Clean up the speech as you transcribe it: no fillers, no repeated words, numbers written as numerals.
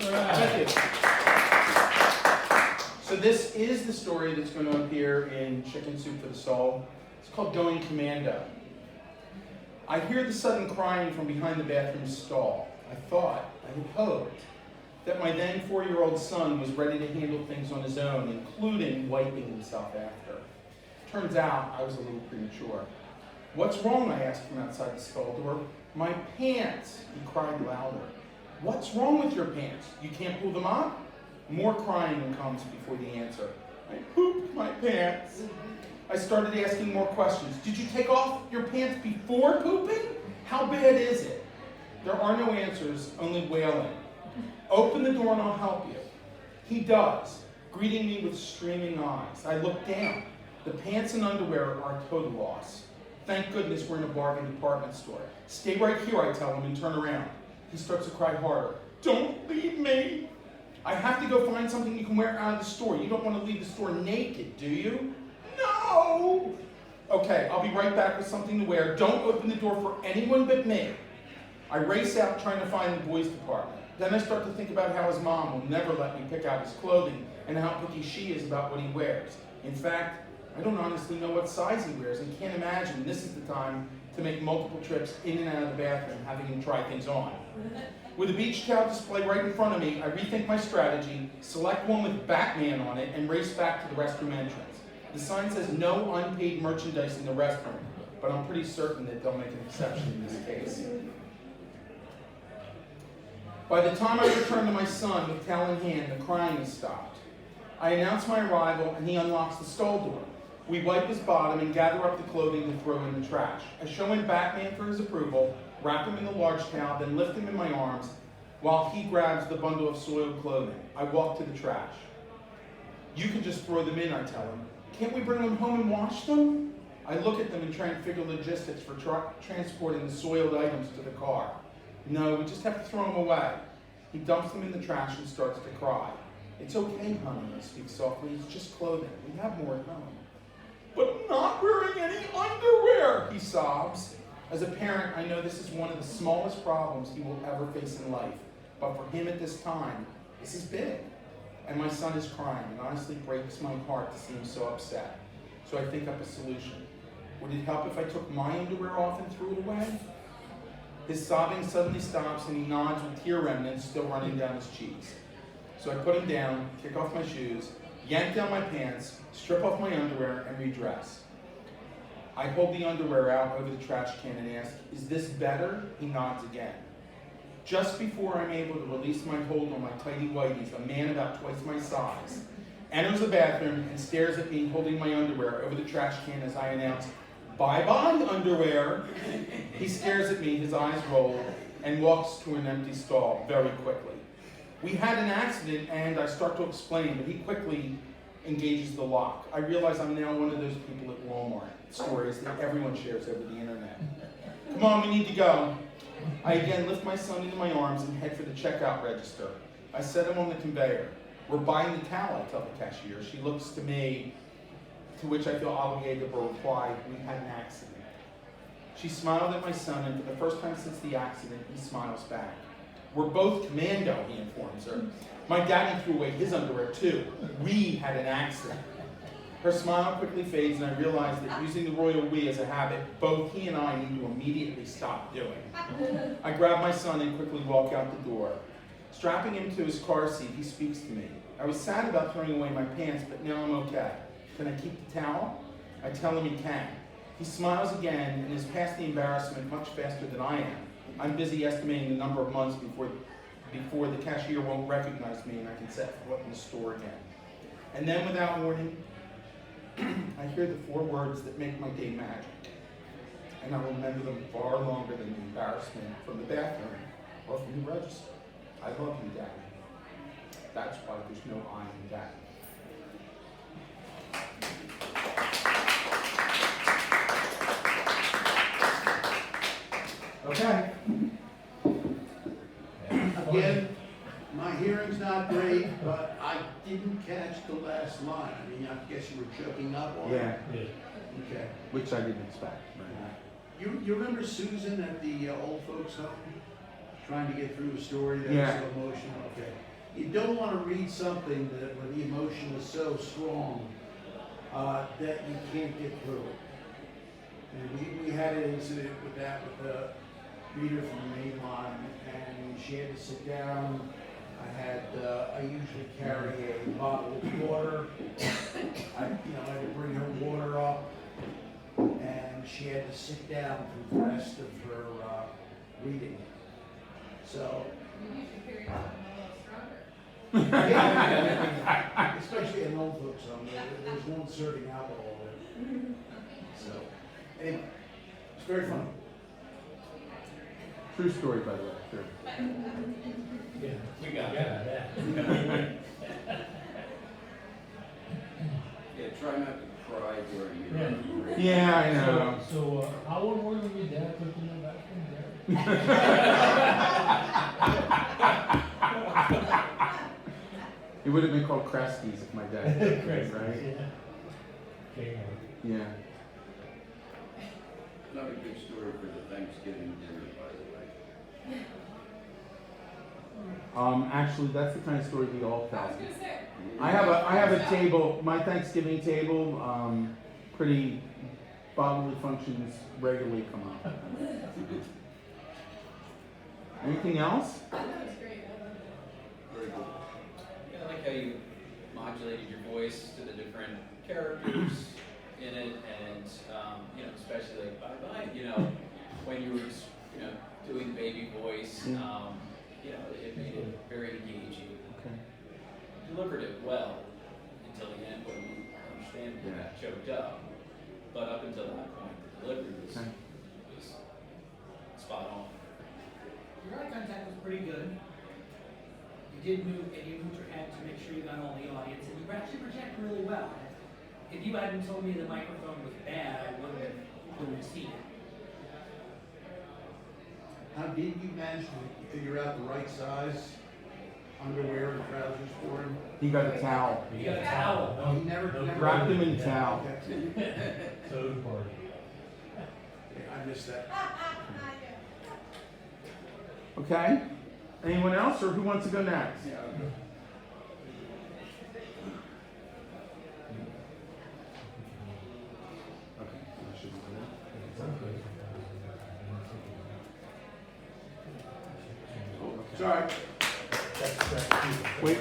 Thank you. So this is the story that's going to appear in Chicken Soup for the Soul. It's called Going Commando. I hear the sudden crying from behind the bathroom stall. I had hoped, that my then 4-year-old son was ready to handle things on his own, including wiping himself after. Turns out I was a little premature. What's wrong? I asked from outside the stall door. My pants, he cried louder. What's wrong with your pants? You can't pull them up? More crying comes before the answer. I pooped my pants. I started asking more questions. Did you take off your pants before pooping? How bad is it? There are no answers, only wailing. Open the door and I'll help you. He does, greeting me with streaming eyes. I look down. The pants and underwear are a total loss. Thank goodness we're in a bargain department store. Stay right here, I tell him, and turn around. He starts to cry harder. Don't leave me. I have to go find something you can wear out of the store. You don't want to leave the store naked, do you? No! Okay, I'll be right back with something to wear. Don't open the door for anyone but me. I race out trying to find the boys' department. Then I start to think about how his mom will never let me pick out his clothing and how picky she is about what he wears. In fact, I don't honestly know what size he wears and can't imagine this is the time to make multiple trips in and out of the bathroom, having him try things on. With a beach towel display right in front of me, I rethink my strategy, select one with Batman on it, and race back to the restroom entrance. The sign says no unpaid merchandise in the restroom, but I'm pretty certain that they'll make an exception in this case. By the time I return to my son with towel in hand, the crying has stopped. I announce my arrival, and he unlocks the stall door. We wipe his bottom and gather up the clothing to throw in the trash. I show him Batman for his approval, wrap him in the large towel, then lift him in my arms while he grabs the bundle of soiled clothing. I walk to the trash. You can just throw them in, I tell him. Can't we bring them home and wash them? I look at them and try and figure logistics for transporting the soiled items to the car. No, we just have to throw them away. He dumps them in the trash and starts to cry. It's okay, honey, I speak softly. It's just clothing. We have more at home. But I'm not wearing any underwear, he sobs. As a parent, I know this is one of the smallest problems he will ever face in life. But for him at this time, this is big. And my son is crying. It honestly breaks my heart to see him so upset. So I think up a solution. Would it help if I took my underwear off and threw it away? His sobbing suddenly stops and he nods with tear remnants still running down his cheeks. So I put him down, kick off my shoes, yank down my pants, strip off my underwear, and redress. I hold the underwear out over the trash can and ask, is this better? He nods again. Just before I'm able to release my hold on my tighty whities, a man about twice my size enters the bathroom and stares at me holding my underwear over the trash can as I announce, bye-bye underwear. He stares at me, his eyes roll, and walks to an empty stall very quickly. We had an accident, and I start to explain, but he quickly engages the lock. I realize I'm now one of those people at Walmart stories that everyone shares over the internet. Come on, we need to go. I again lift my son into my arms and head for the checkout register. I set him on the conveyor. We're buying the towel, I tell the cashier. She looks to me, to which I feel obligated to reply, we had an accident. She smiled at my son, and for the first time since the accident, he smiles back. We're both Commando, he informs her. My daddy threw away his underwear too. We had an accident. Her smile quickly fades, and I realize that using the royal we as a habit, both he and I need to immediately stop doing. I grab my son and quickly walk out the door. Strapping him to his car seat, he speaks to me. I was sad about throwing away my pants, but now I'm okay. Can I keep the towel? I tell him he can. He smiles again and is past the embarrassment much faster than I am. I'm busy estimating the number of months before the cashier won't recognize me and I can set foot in the store again. And then without warning, I hear the 4 words that make my day magic. And I will remember them far longer than the embarrassment from the bathroom or from the register. I love you, Daddy. That's why there's no I in Daddy. Okay. Again, my hearing's not great, but I didn't catch the last line. I mean, I guess you were choking up on it. Yeah. Okay. Which I didn't expect. You remember Susan at the old folks home? Trying to get through a story that Yeah. was so emotional? Okay. you don't want to read something that where the emotion is so strong that you can't get through it. And we had an incident with that with a reader from the main line, and she had to sit down. I usually carry a bottle of water. I had to bring her water up, and she had to sit down through the rest of her reading. So. You usually carry something a little stronger. Yeah, especially in old folks home, there's no serving alcohol there. So, anyway, it's very funny. True story, by the way. Sure. Yeah, We got that. Yeah, try not to cry during your Yeah. Yeah, I know. So, how old were you when your dad took you back from there? It would have been called Kresge's if my dad did it, right? Yeah. Okay, Yeah. Not a good story for the Thanksgiving dinner, by the way. Actually, that's the kind of story we all I tell. was gonna say. I have a table, my Thanksgiving table, pretty bodily functions regularly come up. Anything else? That was great. Very good. Yeah, I like how you modulated your voice to the different characters in it, and especially like bye, when you were, doing baby voice, it made it very engaging. Okay. Delivered it well until the end when you understand you got choked up, but up until that point, the delivery Okay. was spot on. Your eye contact was pretty good. You did move, and you moved your head to make sure you got all the audience, and you actually project really well. If you hadn't told me the microphone was bad, I wouldn't have seen it. How did you manage to figure out the right size underwear and trousers for him? He got a towel. You got a towel. He never Wrapped him in a towel. Okay. Soda party. Yeah, I missed that. Okay? Anyone else, or who wants to go next? Yeah, Okay. I should go now. Sorry. That's Wait,